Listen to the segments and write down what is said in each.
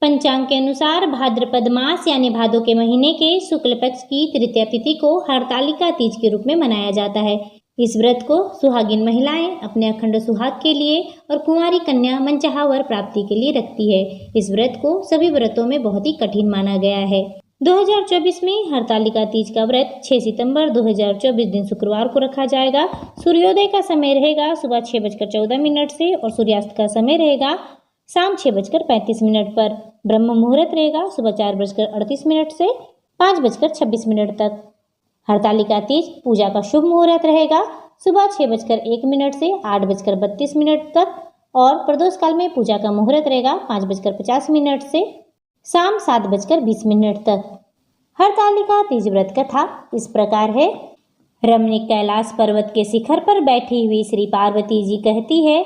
पंचांग के अनुसार भाद्रपद मास यानी भादो के महीने के शुक्ल पक्ष की तृतीया तिथि को हरतालिका तीज के रूप में मनाया जाता है। इस व्रत को सुहागिन महिलाएं अपने अखंड सुहाग के लिए और कुंवारी कन्या मनचाहा वर प्राप्ति के लिए रखती है। इस व्रत को सभी व्रतों में बहुत ही कठिन माना गया है। 2024 में हरतालिका तीज का व्रत 6 सितंबर 2024 दिन शुक्रवार को रखा जाएगा। सूर्योदय का समय रहेगा सुबह 6:14 से और सूर्यास्त का समय रहेगा शाम 6:35 पर। ब्रह्म मुहूर्त रहेगा सुबह 4:38 से 5:26 तक। हरतालिका तीज पूजा का शुभ मुहूर्त रहेगा सुबह 6:01 से 8:32 तक और प्रदोष काल में पूजा का मुहूर्त रहेगा 5:50 से शाम 7:20 तक। हरतालिका तीज व्रत कथा इस प्रकार है। रमणीक कैलाश पर्वत के शिखर पर बैठी हुई श्री पार्वती जी कहती है,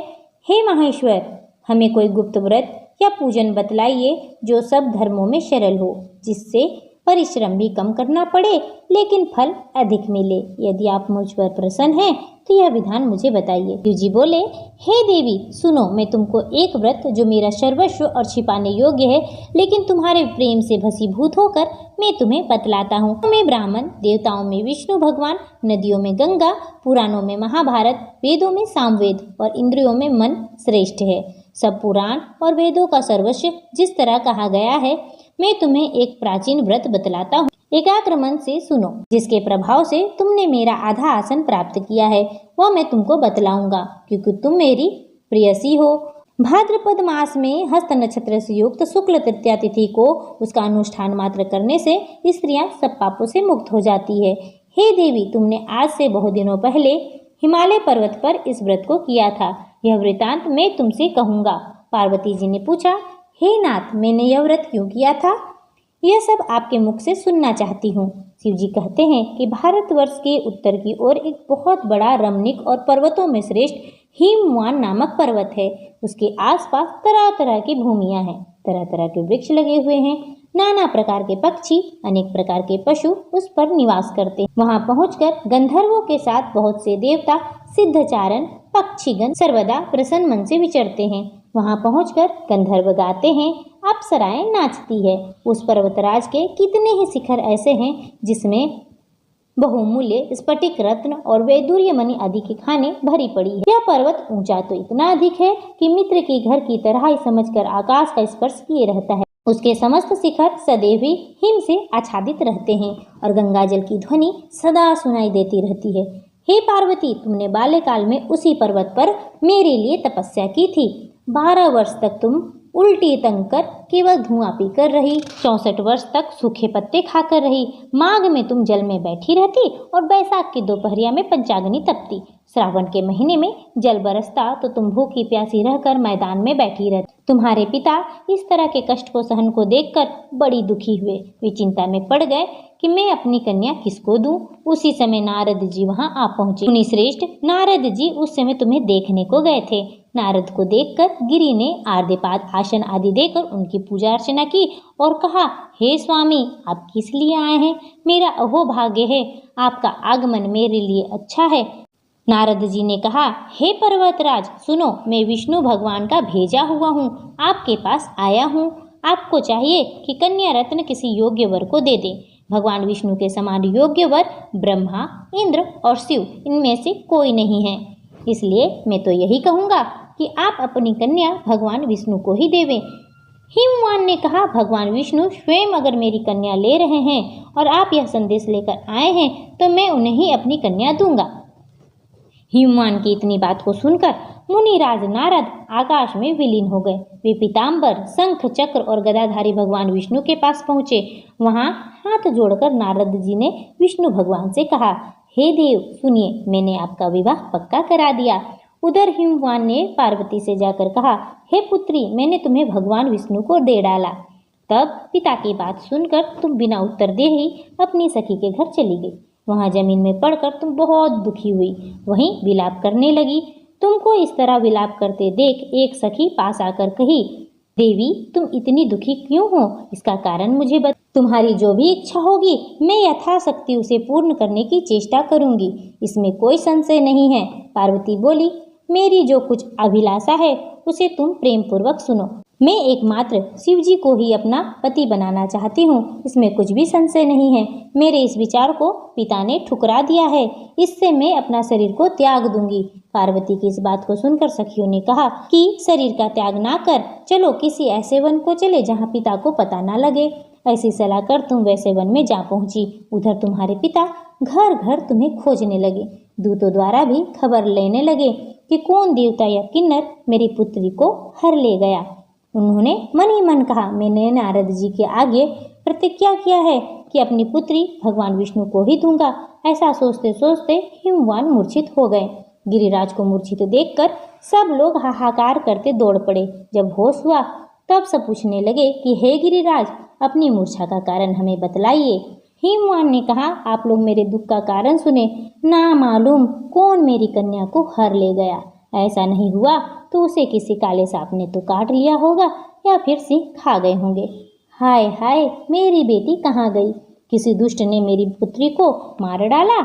हे महेश्वर, हमें कोई गुप्त व्रत या पूजन बतलाइए जो सब धर्मों में सरल हो, जिससे परिश्रम भी कम करना पड़े लेकिन फल अधिक मिले। यदि आप मुझ पर प्रसन्न हैं तो यह विधान मुझे बताइए। शिव जी बोले, हे देवी सुनो, मैं तुमको एक व्रत जो मेरा सर्वस्व और छिपाने योग्य है लेकिन तुम्हारे प्रेम से भसीभूत होकर मैं तुम्हें बतलाता हूँ। मैं ब्राह्मण, देवताओं में विष्णु भगवान, नदियों में गंगा, पुराणों में महाभारत, वेदों में सामवेद और इंद्रियों में मन श्रेष्ठ है। सब पुराण और वेदों का सर्वस्व जिस तरह कहा गया है, मैं तुम्हें एक प्राचीन व्रत बतलाता हूँ। एकाग्र मन से सुनो, जिसके प्रभाव से तुमने मेरा आधा आसन प्राप्त किया है वह मैं तुमको बतलाऊंगा, क्योंकि तुम मेरी प्रियसी हो। भाद्रपद मास में हस्त नक्षत्र से युक्त शुक्ल तृतीया तिथि को उसका अनुष्ठान मात्र करने से स्त्रियां सब पापों से मुक्त हो जाती है। हे देवी, तुमने आज से बहुत दिनों पहले हिमालय पर्वत पर इस व्रत को किया था। यह वृतांत मैं तुमसे कहूँगा। पार्वती जी ने पूछा, हे नाथ, मैंने यह व्रत क्यों किया था? यह सब आपके मुख से सुनना चाहती हूँ। शिव जी कहते हैं कि भारतवर्ष के उत्तर की ओर एक बहुत बड़ा रमणीक और पर्वतों में श्रेष्ठ हिमवान नामक पर्वत है। उसके आसपास तरह तरह की भूमियाँ हैं, तरह तरह के वृक्ष लगे हुए हैं, नाना प्रकार के पक्षी, अनेक प्रकार के पशु उस पर निवास करते हैं। वहाँ पहुंचकर गंधर्वों के साथ बहुत से देवता, सिद्धचारण, पक्षीगण सर्वदा प्रसन्न मन से विचरते हैं। वहाँ पहुंचकर गंधर्व गाते हैं, अप्सराएं नाचती है। उस पर्वतराज के कितने ही शिखर ऐसे हैं जिसमें बहुमूल्य स्फटिक रत्न और वैदुर्य मणि आदि की खानें भरी पड़ी है। यह पर्वत ऊंचा तो इतना अधिक है कि मित्र के घर की तरह ही समझकर आकाश का स्पर्श किए रहता है। उसके समस्त शिखर सदैव ही हिम से आच्छादित रहते हैं और गंगा जल की ध्वनि सदा सुनाई देती रहती है। हे पार्वती, तुमने बाल्यकाल में उसी पर्वत पर मेरे लिए तपस्या की थी। 12 वर्ष तक तुम उल्टी तंग कर केवल धुआं पीकर रही, 64 वर्ष तक सूखे पत्ते खाकर रही। माघ में तुम जल में बैठी रहती और बैसाख की दोपहरिया में पंचाग्नि तपती। श्रावण के महीने में जल बरसता तो तुम भूखी प्यासी रहकर मैदान में बैठी रहती। तुम्हारे पिता इस तरह के कष्ट को सहन को देखकर बड़ी दुखी हुए। वे चिंता में पड़ गए कि मैं अपनी कन्या किसको दूं। उसी समय नारद जी वहां आ पहुंचे। मुनि श्रेष्ठ नारद जी उस समय तुम्हें देखने को गए थे। नारद को देखकर गिरि ने आर्द्यपाद आसन आदि देकर उनकी पूजा अर्चना की और कहा, हे स्वामी, आप किस लिए आए हैं? मेरा अहोभाग्य है, आपका आगमन मेरे लिए अच्छा है। नारद जी ने कहा, हे पर्वतराज सुनो, मैं विष्णु भगवान का भेजा हुआ हूँ, आपके पास आया हूँ। आपको चाहिए कि कन्या रत्न किसी योग्य वर को दे दे। भगवान विष्णु के समान योग्य वर ब्रह्मा, इंद्र और शिव इनमें से कोई नहीं है। इसलिए मैं तो यही कहूँगा कि आप अपनी कन्या भगवान विष्णु को ही देवें। हिमवान ने कहा, भगवान विष्णु स्वयं अगर मेरी कन्या ले रहे हैं और आप यह संदेश लेकर आए हैं तो मैं उन्हें ही अपनी कन्या दूंगा। हिमवान की इतनी बात को सुनकर मुनिराज नारद आकाश में विलीन हो गए। वे पीताम्बर, शंख, चक्र और गदाधारी भगवान विष्णु के पास पहुँचे। वहाँ हाथ जोड़कर नारद जी ने विष्णु भगवान से कहा, हे देव सुनिए, मैंने आपका विवाह पक्का करा दिया। उधर हिमवान ने पार्वती से जाकर कहा, हे पुत्री, मैंने तुम्हें भगवान विष्णु को दे डाला। तब पिता की बात सुनकर तुम बिना उत्तर दे ही अपनी सखी के घर चली गई। वहाँ जमीन में पड़कर तुम बहुत दुखी हुई, वहीं विलाप करने लगी। तुमको इस तरह विलाप करते देख एक सखी पास आकर कही, देवी तुम इतनी दुखी क्यों हो? इसका कारण मुझे बता। तुम्हारी जो भी इच्छा होगी मैं यथाशक्ति उसे पूर्ण करने की चेष्टा करूंगी, इसमें कोई संशय नहीं है। पार्वती बोली, मेरी जो कुछ अभिलाषा है उसे तुम प्रेम पूर्वक सुनो। मैं एकमात्र शिव जी को ही अपना पति बनाना चाहती हूँ, इसमें कुछ भी संशय नहीं है। मेरे इस विचार को पिता ने ठुकरा दिया है, इससे मैं अपना शरीर को त्याग दूंगी। पार्वती की इस बात को सुनकर सखियों ने कहा कि शरीर का त्याग ना कर, चलो किसी ऐसे वन को चले जहाँ पिता को पता ना लगे। ऐसी सलाह कर तुम वैसे वन में जा पहुंची। उधर तुम्हारे पिता घर घर तुम्हें खोजने लगे। दूतों द्वारा भी खबर लेने लगे कि कौन देवता या किन्नर मेरी पुत्री को हर ले गया। उन्होंने मन ही मन कहा, मैंने नारद जी के आगे प्रतिज्ञा किया है कि अपनी पुत्री भगवान विष्णु को ही दूंगा। ऐसा सोचते सोचते हिमवान मूर्छित हो गए। गिरिराज को मूर्छित देखकर सब लोग हाहाकार करते दौड़ पड़े। जब होश हुआ तब सब पूछने लगे कि हे गिरिराज, अपनी मूर्छा का कारण हमें बतलाइए। हिमवान ने कहा, आप लोग मेरे दुख का कारण सुने, ना मालूम कौन मेरी कन्या को हर ले गया। ऐसा नहीं हुआ तो उसे किसी काले सांप ने तो काट लिया होगा या फिर सिंह खा गए होंगे। हाय हाय, मेरी बेटी कहाँ गई? किसी दुष्ट ने मेरी पुत्री को मार डाला।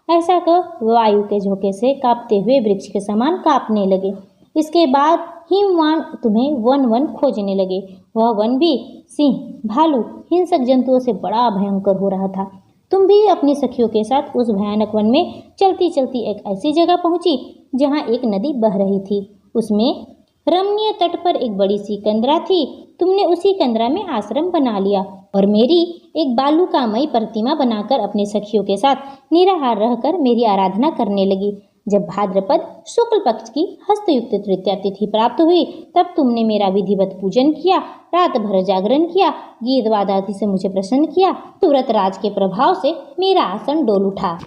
ऐसा कह वायु के झोंके से कांपते हुए वृक्ष के समान कांपने लगे। इसके बाद हिमवान तुम्हें वन वन खोजने लगे। वह वन भी सिंह, भालू, हिंसक जंतुओं से बड़ा भयंकर हो रहा था। तुम भी अपनी सखियों के साथ उस भयानक वन में चलती चलती एक ऐसी जगह पहुंची जहां एक नदी बह रही थी। उसमें रमणीय तट पर एक बड़ी सी कंदरा थी। तुमने उसी कंदरा में आश्रम बना लिया और मेरी एक बालुकामयी प्रतिमा बनाकर अपने सखियों के साथ निराहार रहकर मेरी आराधना करने लगी। जब भाद्रपद शुक्ल पक्ष की हस्तयुक्त तृतीया तिथि प्राप्त हुई तब तुमने मेरा विधिवत पूजन किया, रात भर जागरण किया, गीत वाद आदि से मुझे प्रसन्न किया। तुरंत राज के प्रभाव से मेरा आसन डोल उठा,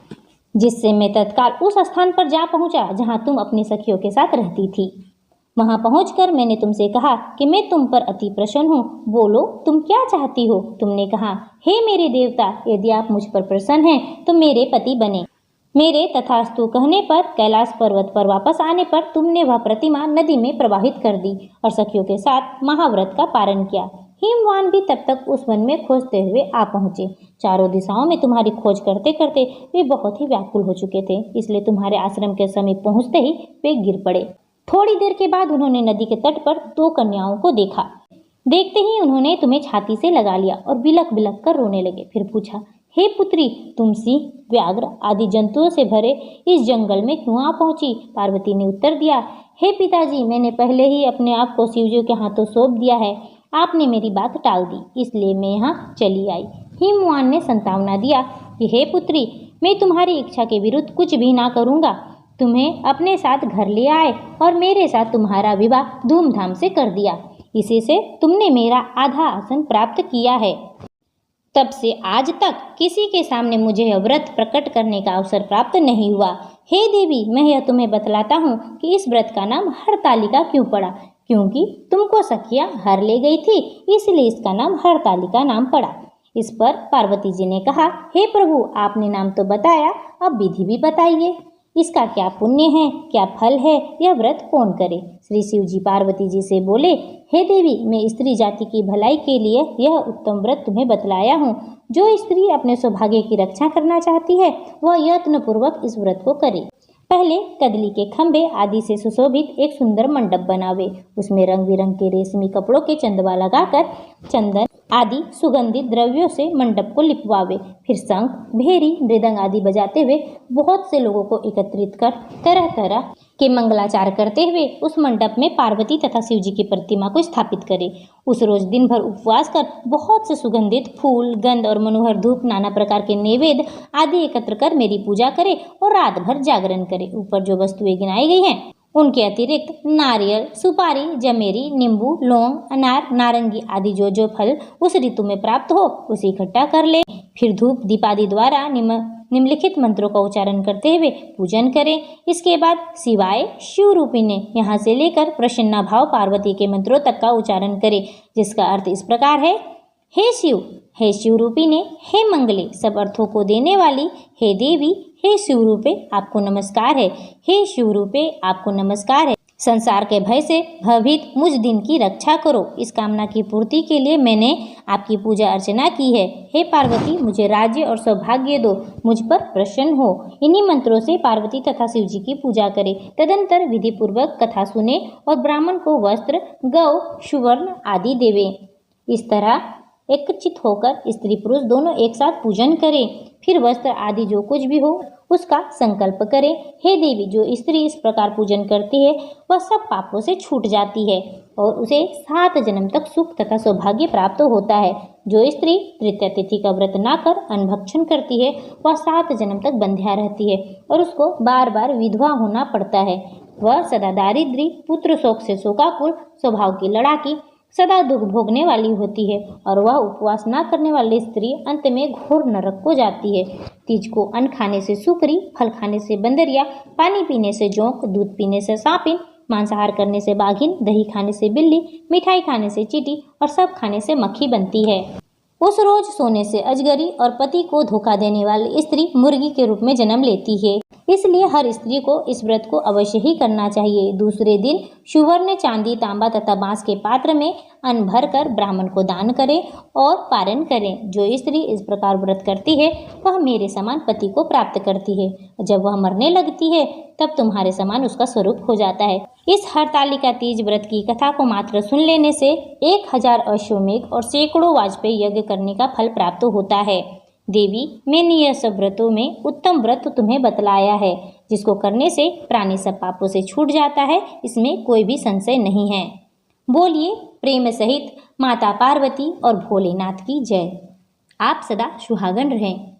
जिससे मैं तत्काल उस स्थान पर जा पहुंचा जहां तुम अपनी सखियों के साथ रहती थी। वहां पहुंचकर मैंने तुमसे कहा कि मैं तुम पर अति प्रसन्न हूँ, बोलो तुम क्या चाहती हो। तुमने कहा, हे मेरे देवता, यदि आप मुझ पर प्रसन्न हैं तो मेरे पति बने। मेरे तथास्तु कहने पर कैलाश पर्वत पर वापस आने पर तुमने वह प्रतिमा नदी में प्रवाहित कर दी और सखियों के साथ महाव्रत का पारण किया। हिमवान भी तब तक उस वन में खोजते हुए आ पहुंचे। चारों दिशाओं में तुम्हारी खोज करते करते वे बहुत ही व्याकुल हो चुके थे, इसलिए तुम्हारे आश्रम के समीप पहुंचते ही वे गिर पड़े। थोड़ी देर के बाद उन्होंने नदी के तट पर दो कन्याओं को देखा। देखते ही उन्होंने तुम्हें छाती से लगा लिया और बिलक बिलक कर रोने लगे। फिर पूछा, हे पुत्री, तुम सिंह, व्याघ्र आदि जंतुओं से भरे इस जंगल में क्यों आ पहुंची? पार्वती ने उत्तर दिया, हे पिताजी, मैंने पहले ही अपने आप को शिवजी के हाथों सौंप दिया है। आपने मेरी बात टाल दी, इसलिए मैं यहाँ चली आई। हिमवान ने संतावना दिया कि हे पुत्री, मैं तुम्हारी इच्छा के विरुद्ध कुछ भी ना करूँगा। तुम्हें अपने साथ घर ले आए और मेरे साथ तुम्हारा विवाह धूमधाम से कर दिया। इसी से तुमने मेरा आधा आसन प्राप्त किया है। तब से आज तक किसी के सामने मुझे यह व्रत प्रकट करने का अवसर प्राप्त नहीं हुआ। हे देवी, मैं यह तुम्हें बतलाता हूँ कि इस व्रत का नाम हरतालिका क्यों पड़ा, क्योंकि तुमको सखियाँ हर ले गई थी, इसलिए इसका नाम हरतालिका नाम पड़ा। इस पर पार्वती जी ने कहा, हे प्रभु, आपने नाम तो बताया, अब विधि भी बताइए। इसका क्या पुण्य है, क्या फल है, यह व्रत कौन करे? श्री शिव जी पार्वती जी से बोले, हे देवी, मैं स्त्री जाति की भलाई के लिए यह उत्तम व्रत तुम्हें बतलाया हूँ। जो स्त्री अपने सौभाग्य की रक्षा करना चाहती है वह यत्न पूर्वक इस व्रत को करे। पहले कदली के खंभे आदि से सुशोभित एक सुंदर मंडप बनावे। उसमें रंग बिरंग के रेशमी कपड़ों के चंदवा लगाकर चंदन आदि सुगंधित द्रव्यों से मंडप को लिपवावे। फिर शंख, भेरी, मृदंग आदि बजाते हुए बहुत से लोगों को एकत्रित कर तरह तरह के मंगलाचार करते हुए उस मंडप में पार्वती तथा शिव जी की प्रतिमा को स्थापित करे। उस रोज दिन भर उपवास कर बहुत से सुगंधित फूल, गंध और मनोहर धूप, नाना प्रकार के नैवेद्य आदि एकत्र कर मेरी पूजा करे और रात भर जागरण करे। ऊपर जो वस्तुएं गिनाई गई हैं उनके अतिरिक्त नारियल, सुपारी, जमेरी, नींबू, लौंग, अनार, नारंगी आदि जो फल उस ऋतु में प्राप्त हो उसे इकट्ठा कर ले। फिर धूप दीपादि द्वारा निम्नलिखित मंत्रों का उच्चारण करते हुए पूजन करें। इसके बाद शिवाय शिव रूपी ने यहाँ से लेकर प्रसन्ना भाव पार्वती के मंत्रों तक का उच्चारण करे, जिसका अर्थ इस प्रकार है, हे शिव रूपी ने, हे मंगले, सब अर्थों को देने वाली, हे देवी, हे शिव रूपे आपको नमस्कार है, हे शिव रूपे आपको नमस्कार है। संसार के भय से भयभीत मुझ दिन की रक्षा करो। इस कामना की पूर्ति के लिए मैंने आपकी पूजा अर्चना की है। हे पार्वती, मुझे राज्य और सौभाग्य दो, मुझ पर प्रसन्न हो। इन्हीं मंत्रों से पार्वती तथा शिव जी की पूजा करें। तदंतर विधि पूर्वक कथा सुने और ब्राह्मण को वस्त्र, गौ, सुवर्ण आदि देवे। इस तरह एकचित होकर स्त्री पुरुष दोनों एक साथ पूजन करें। फिर वस्त्र आदि जो कुछ भी हो उसका संकल्प करें। हे देवी, जो स्त्री इस प्रकार पूजन करती है वह सब पापों से छूट जाती है और उसे 7 जन्म तक सुख तथा सौभाग्य प्राप्त होता है। जो स्त्री तृतीया तिथि का व्रत ना कर अन्नभक्षण करती है वह 7 जन्म तक बंध्या रहती है और उसको बार बार विधवा होना पड़ता है। वह सदा दारिद्र्य, पुत्र शोक से शोकाकुल, स्वभाव की लड़ाकी, सदा दुख भोगने वाली होती है और वह उपवास न करने वाली स्त्री अंत में घोर नरक को जाती है। तीज को अन्न खाने से सुकरी, फल खाने से बंदरिया, पानी पीने से जोंक, दूध पीने से सांपिन, मांसाहार करने से बाघिन, दही खाने से बिल्ली, मिठाई खाने से चींटी और सब खाने से मक्खी बनती है। उस रोज सोने से अजगरी और पति को धोखा देने वाली स्त्री मुर्गी के रूप में जन्म लेती है। इसलिए हर स्त्री को इस व्रत को अवश्य ही करना चाहिए। दूसरे दिन सुवर्ण, चांदी, तांबा तथा बांस के पात्र में अन्न भरकर ब्राह्मण को दान करें और पारण करें। जो स्त्री इस प्रकार व्रत करती है वह मेरे समान पति को प्राप्त करती है। जब वह मरने लगती है तब तुम्हारे समान उसका स्वरूप हो जाता है। इस हरतालिका तीज व्रत की कथा को मात्र सुन लेने से 1000 अश्वमेघ और सैकड़ों वाजपेयी यज्ञ करने का फल प्राप्त होता है। देवी, मैंने यह सब व्रतों में उत्तम व्रत तुम्हें बतलाया है, जिसको करने से प्राणी सब पापों से छूट जाता है। इसमें कोई भी संशय नहीं है। बोलिए प्रेम सहित माता पार्वती और भोलेनाथ की जय। आप सदा सुहागन रहें।